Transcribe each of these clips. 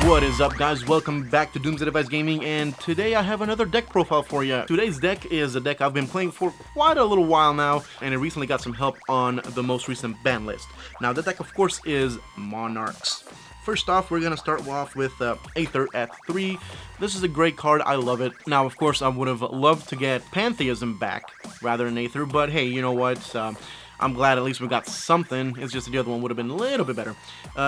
What is up, guys? Welcome back to Doomsday Device Gaming, and today I have another deck profile for you. Today's deck is a deck I've been playing for quite a little while now, and it recently got some help on the most recent ban list. Now, the deck, of course, is Monarchs. First off, we're going to start off with Aether at 3. This is a great card. I love it. Now, of course, I would have loved to get Pantheism back rather than Aether, but hey, you know what? I'm glad at least we got something. It's just that the other one would have been a little bit better.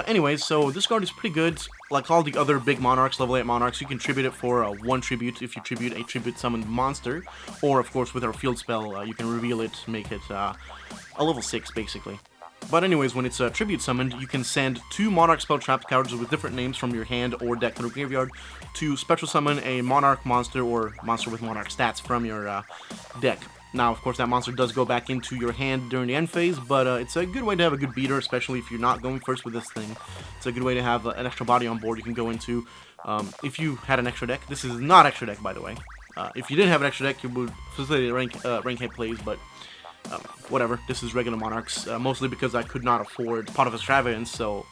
Anyways, so this card is pretty good. Like all the other big Monarchs, level 8 Monarchs, you can tribute it for 1 tribute if you tribute a tribute summoned monster. Or, of course, with our field spell, you can reveal it, make it a level 6, basically. But anyways, when it's tribute summoned, you can send 2 Monarch spelltrap cards with different names from your hand or deck to the graveyard to special summon a Monarch monster or monster with Monarch stats from your deck. Now, of course, that monster does go back into your hand during the end phase, but it's a good way to have a good beater, especially if you're not going first with this thing. It's a good way to have an extra body on board you can go into. If you had an extra deck, this is not extra deck, by the way. If you didn't have an extra deck, you would facilitate rank head plays, but whatever. This is regular Monarchs, mostly because I could not afford Pot of Extravagance, so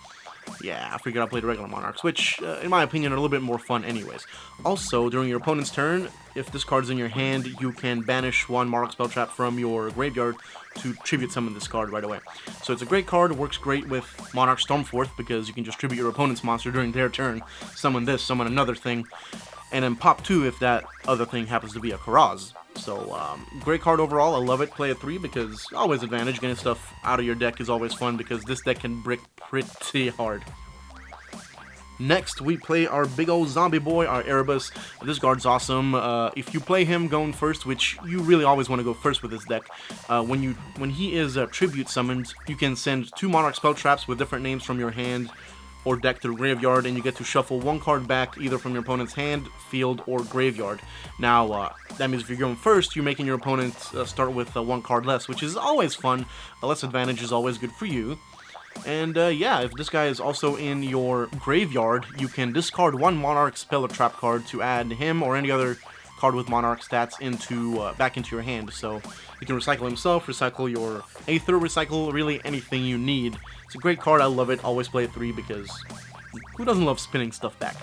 yeah, I figured I'd play the regular Monarchs, which, in my opinion, are a little bit more fun anyways. Also, during your opponent's turn, if this card's in your hand, you can banish 1 Monarch Spelltrap from your graveyard to tribute summon this card right away. So it's a great card, works great with Monarch Stormforth, because you can just tribute your opponent's monster during their turn, summon this, summon another thing, and then pop 2 if that other thing happens to be a Karaz. So, great card overall. I love it. Play at 3 because always advantage. Getting stuff out of your deck is always fun because this deck can brick pretty hard. Next, we play our big old zombie boy, our Erebus. This card's awesome. If you play him going first, which you really always want to go first with this deck, when he is tribute summoned, you can send 2 Monarch spell traps with different names from your hand or deck to the graveyard, and you get to shuffle 1 card back either from your opponent's hand, field, or graveyard. Now, that means if you're going first, you're making your opponent start with 1 card less, which is always fun. A less advantage is always good for you. And yeah, if this guy is also in your graveyard, you can discard 1 Monarch spell or trap card to add him or any other card with Monarch stats back into your hand. So you can recycle himself, recycle your Aether, recycle really anything you need. It's a great card. I love it. Always play at 3 because who doesn't love spinning stuff back?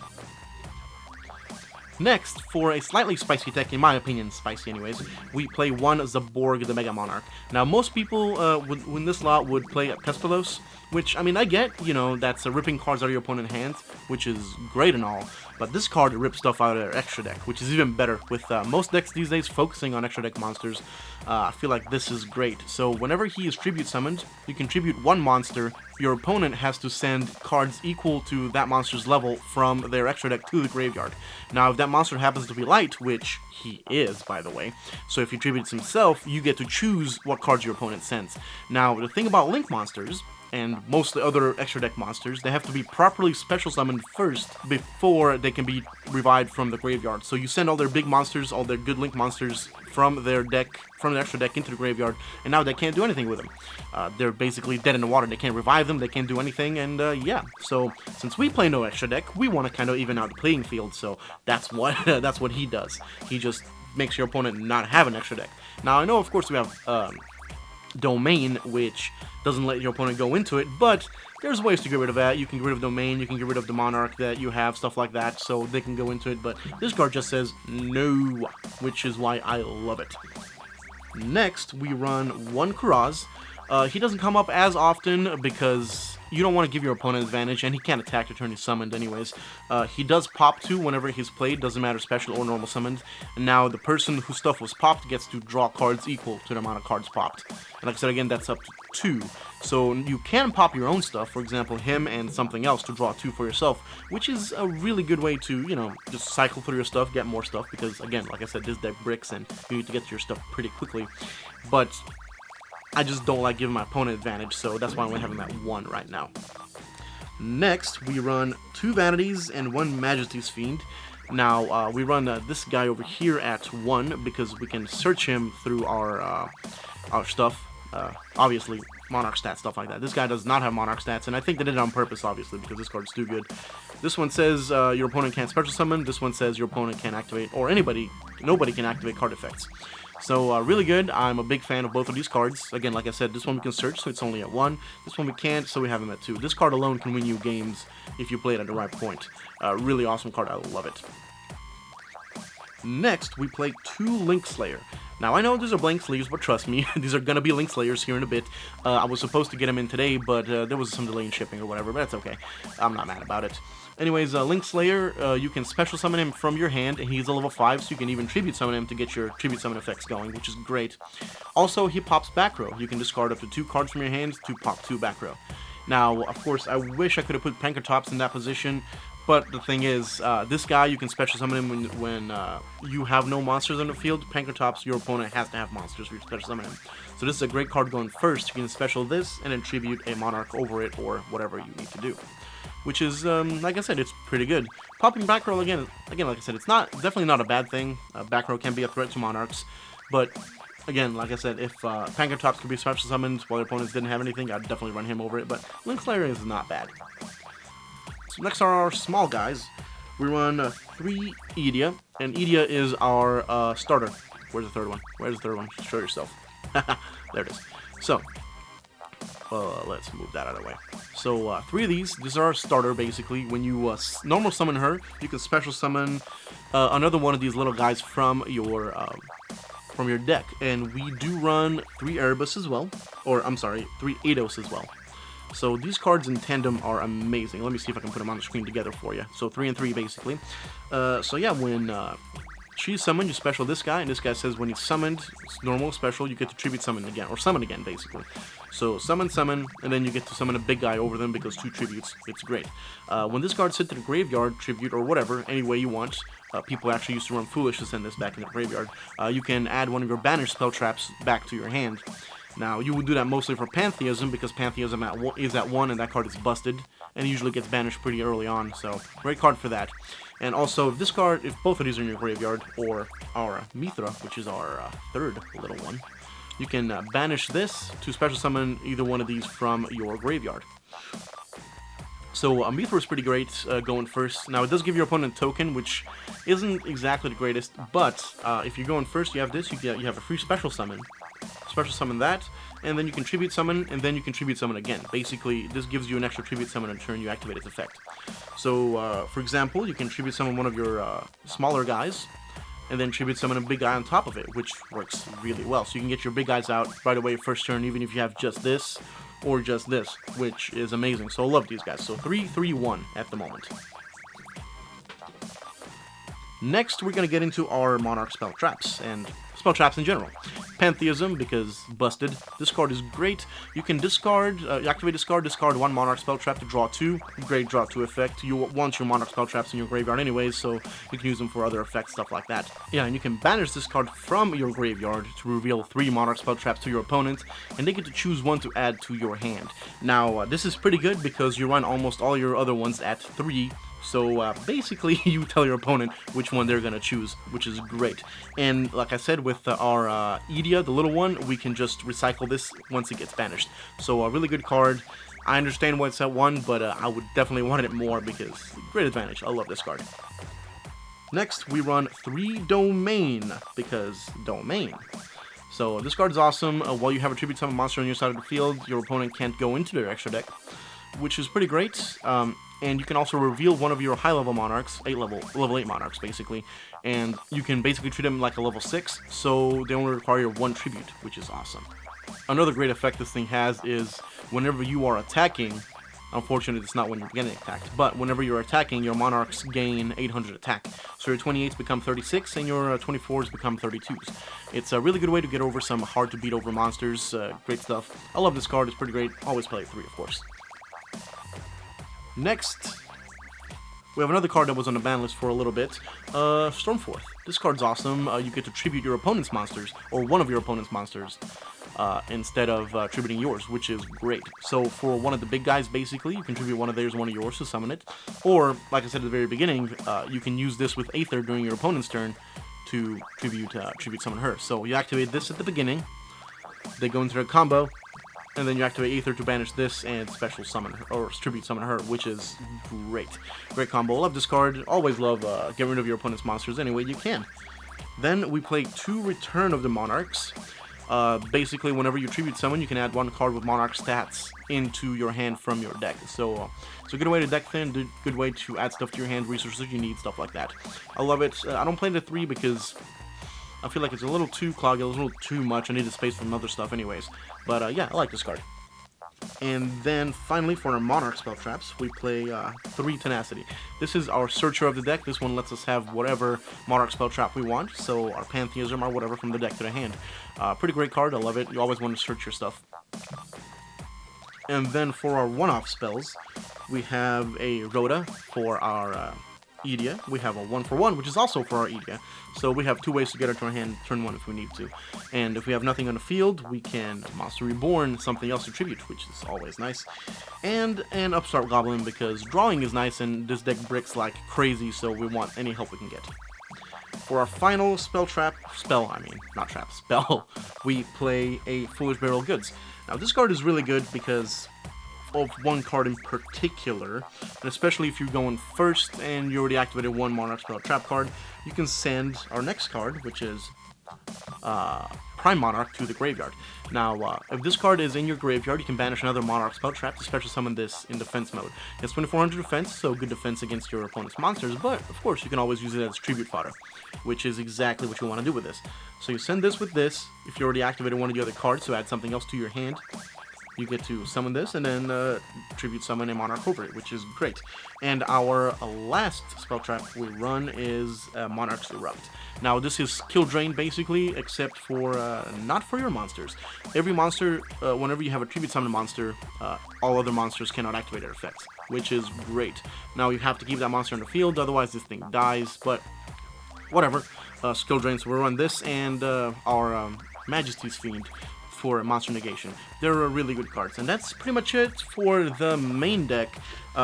Next, for a slightly spicy deck, in my opinion, spicy anyways, we play 1 Borg, the Mega Monarch. Now, most people in this lot would play Pespelos, which, I mean, I get, you know, that's ripping cards out of your opponent's hands, which is great and all, but this card rips stuff out of their extra deck, which is even better. With most decks these days focusing on extra deck monsters, I feel like this is great. So whenever he is tribute summoned, you can tribute 1 monster. Your opponent has to send cards equal to that monster's level from their extra deck to the graveyard. Now, if that monster happens to be light, which he is, by the way, so if he tributes himself, you get to choose what cards your opponent sends. Now, the thing about Link monsters, and most of the other extra deck monsters, they have to be properly special summoned first before they can be revived from the graveyard. So you send all their big monsters, all their good Link monsters from their deck, from their extra deck into the graveyard, and now they can't do anything with them. They're basically dead in the water. They can't revive them, they can't do anything, and yeah. So since we play no extra deck, we want to kind of even out the playing field, so that's what that's what he does. He just makes your opponent not have an extra deck. Now, I know, of course, we have Domain, which doesn't let your opponent go into it, but there's ways to get rid of that. You can get rid of Domain, you can get rid of the Monarch that you have, stuff like that, so they can go into it, but this card just says no, which is why I love it. Next, we run 1 Karaz. He doesn't come up as often because you don't want to give your opponent advantage, and he can't attack the turn he's summoned anyways. He does pop 2 whenever he's played, doesn't matter special or normal summoned. And now the person whose stuff was popped gets to draw cards equal to the amount of cards popped. And like I said again, that's up to 2. So you can pop your own stuff, for example, him and something else to draw 2 for yourself, which is a really good way to, you know, just cycle through your stuff, get more stuff, because again, like I said, this deck bricks and you need to get to your stuff pretty quickly. But I just don't like giving my opponent advantage, so that's why I'm only having that 1 right now. Next, we run 2 Vanities and 1 Majesty's Fiend. Now, we run this guy over here at 1 because we can search him through our stuff. Obviously, Monarch stats, stuff like that. This guy does not have Monarch stats, and I think they did it on purpose, obviously, because this card's too good. This one says your opponent can't special summon. This one says your opponent can't activate, or nobody can activate card effects. So really good. I'm a big fan of both of these cards. Again, like I said, this one we can search, so it's only at 1. This one we can't, so we have them at 2. This card alone can win you games if you play it at the right point. Really awesome card. I love it. Next, we play 2 linkslayer. Now, I know these are blank sleeves, but trust me, these are going to be linkslayers here in a bit. I was supposed to get them in today, but there was some delay in shipping or whatever, but that's okay. I'm not mad about it. Anyways, linkslayer, you can special summon him from your hand, and he's a level 5, so you can even tribute summon him to get your tribute summon effects going, which is great. Also, he pops back row. You can discard up to 2 cards from your hands to pop 2 back row. Now, of course, I wish I could have put Pankratops in that position, but the thing is, this guy, you can special summon him when you have no monsters on the field. Pankratops, your opponent has to have monsters for you to special summon him. So this is a great card going first. You can special this and then tribute a Monarch over it or whatever you need to do. Which is, like I said, it's pretty good. Popping back row, again, like I said, it's definitely not a bad thing. Back row can be a threat to Monarchs, but again, like I said, if Pankratops could be special summoned while your opponents didn't have anything, I'd definitely run him over it, but linkslayer is not bad. So next are our small guys. We run 3 Yugioh, and Yugioh is our starter. Where's the third one? Where's the third one? Show yourself. There it is. So, let's move that out of the way. So, 3 of these are our starter, basically. When you normal summon her, you can special summon another one of these little guys from your deck. And we do run 3 Erebus as well. Or, I'm sorry, 3 Eidos as well. So these cards in tandem are amazing. Let me see if I can put them on the screen together for you. So 3 and 3 basically. So yeah, when she's summoned, you special this guy, and this guy says when he's summoned, it's normal, special, you get to tribute summon again, or summon again basically. So summon, and then you get to summon a big guy over them because 2 tributes. It's great. When this card's sent to the graveyard, tribute, or whatever, any way you want, people actually used to run Foolish to send this back in the graveyard, you can add one of your banished spell traps back to your hand. Now, you would do that mostly for Pantheism, because Pantheism is at 1, and that card is busted, and usually gets banished pretty early on, so great card for that. And also, if both of these are in your graveyard, or our Mithra, which is our 3rd little one, you can banish this to special summon either one of these from your graveyard. So Mithra is pretty great going first. Now, it does give your opponent a token, which isn't exactly the greatest, but if you're going first, you have this, you have a free special summon. Special summon that, and then you can tribute summon, and then you can tribute summon again. Basically, this gives you an extra tribute summon on turn you activate its effect. So, for example, you can tribute summon one of your smaller guys, and then tribute summon a big guy on top of it, which works really well. So you can get your big guys out right away first turn, even if you have just this, or just this, which is amazing. So I love these guys. So 3-3-1 at the moment. Next, we're going to get into our Monarch spell traps, and spell traps in general. Pantheism, because busted. This card is great. You can discard, activate discard 1 Monarch spell trap to draw 2. Great draw 2 effect. You want your Monarch spell traps in your graveyard anyways, so you can use them for other effects, stuff like that. Yeah, and you can banish this card from your graveyard to reveal 3 Monarch spell traps to your opponent, and they get to choose 1 to add to your hand. Now, this is pretty good because you run almost all your other ones at 3, so basically you tell your opponent which one they're going to choose, which is great. And like I said, with our Yugioh, the little one, we can just recycle this once it gets banished. So a really good card. I understand why it's at 1, but I would definitely want it more because great advantage. I love this card. Next, we run 3 Domain, because Domain. So this card is awesome. While you have a tribute summon monster on your side of the field, your opponent can't go into their extra deck, which is pretty great. And you can also reveal one of your high-level Monarchs, level 8 Monarchs, basically, and you can basically treat them like a level 6, so they only require 1 tribute, which is awesome. Another great effect this thing has is whenever you are attacking, unfortunately it's not when you're getting attacked, but whenever you're attacking, your Monarchs gain 800 attack. So your 28s become 36, and your 24s become 32s. It's a really good way to get over some hard-to-beat-over monsters. Great stuff. I love this card, it's pretty great. Always play 3, of course. Next, we have another card that was on the ban list for a little bit, Stormforth. This card's awesome. You get to tribute your opponent's monsters, or one of your opponent's monsters, instead of tributing yours, which is great. So for one of the big guys, basically, you can tribute one of theirs, one of yours to summon it. Or, like I said at the very beginning, you can use this with Aether during your opponent's turn to tribute summon her. So you activate this at the beginning, they go into their combo, and then you activate Aether to banish this and special summon her, or tribute summon her, which is great. Great combo. Love this card. Always love get rid of your opponent's monsters any way you can. Then we play 2 Return of the Monarchs. Basically, whenever you tribute summon, you can add 1 card with Monarch stats into your hand from your deck. So it's a good way to deck thin, good way to add stuff to your hand, resources you need, stuff like that. I love it. I don't play the 3 because I feel like it's a little too cloggy, a little too much. I need the space for other stuff anyways. But yeah, I like this card. And then finally, for our Monarch spell traps, we play 3 Tenacity. This is our searcher of the deck. This one lets us have whatever Monarch spell trap we want, so our Pantheism or whatever from the deck to the hand. Pretty great card, I love it. You always want to search your stuff. And then for our one-off spells, we have a Rhoda for our Yugioh. We have a 1-for-1, which is also for our Yugioh. So we have 2 ways to get it to our hand turn 1 if we need to. And if we have nothing on the field, we can Monster Reborn, something else to tribute, which is always nice. And an Upstart Goblin, because drawing is nice and this deck bricks like crazy, so we want any help we can get. For our final spell, we play a Foolish Burial Goods. Now this card is really good because of 1 card in particular, and especially if you're going first and you already activated 1 Monarch spell trap card, you can send our next card, which is Prime Monarch, to the graveyard. Now, if this card is in your graveyard, you can banish another Monarch spell trap to special summon this in defense mode. It's 2400 defense, so good defense against your opponent's monsters, but of course you can always use it as tribute fodder, which is exactly what you want to do with this. So you send this with this, if you already activated 1 of the other cards, so add something else to your hand. You get to summon this and then tribute summon a Monarch over it, which is great. And our last spell trap we run is Monarch's Erupt. Now this is kill drain basically, except for not for your monsters. Every monster, whenever you have a tribute summon monster, all other monsters cannot activate their effects, which is great. Now you have to keep that monster in the field, otherwise this thing dies, but whatever. Skill drain, so we run this and our Majesty's Fiend for monster negation. They're really good cards, and that's pretty much it for the main deck.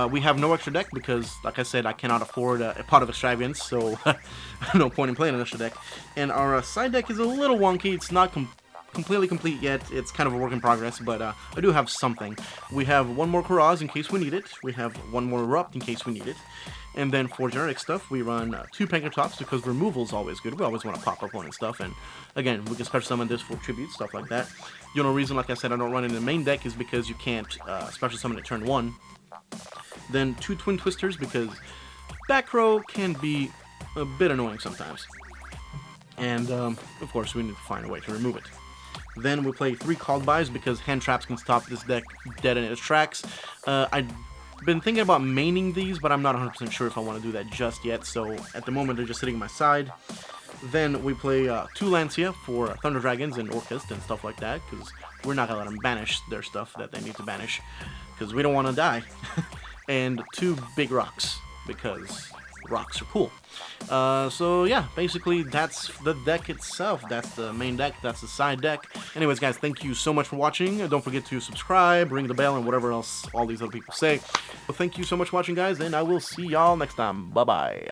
We have no extra deck because, like I said, I cannot afford a Pot of Extravagance, so no point in playing an extra deck. And our side deck is a little wonky. It's not completely complete yet. It's kind of a work in progress, but I do have something. We have 1 more Karaz in case we need it. We have 1 more Erupt in case we need it. And then for generic stuff, we run 2 Pankratops because removal is always good. We always want to pop up on stuff, and again, we can special summon this for tribute, stuff like that. The only reason, like I said, I don't run it in the main deck is because you can't special summon it turn 1. Then 2 Twin Twisters because back row can be a bit annoying sometimes. And, of course, we need to find a way to remove it. Then we play 3 Called Bys because hand traps can stop this deck dead in its tracks. I've been thinking about maining these, but I'm not 100% sure if I want to do that just yet, so at the moment they're just sitting on my side. Then we play 2 Lancia for Thunder Dragons and Orcust and stuff like that, because we're not going to let them banish their stuff that they need to banish, because we don't want to die. And 2 Big Rocks, because rocks are cool. So yeah, basically that's the deck itself. That's the main deck, that's the side deck. Anyways guys, thank you so much for watching. Don't forget to subscribe, ring the bell, and whatever else all these other people say. Well, thank you so much for watching guys, and I will see y'all next time. Bye bye.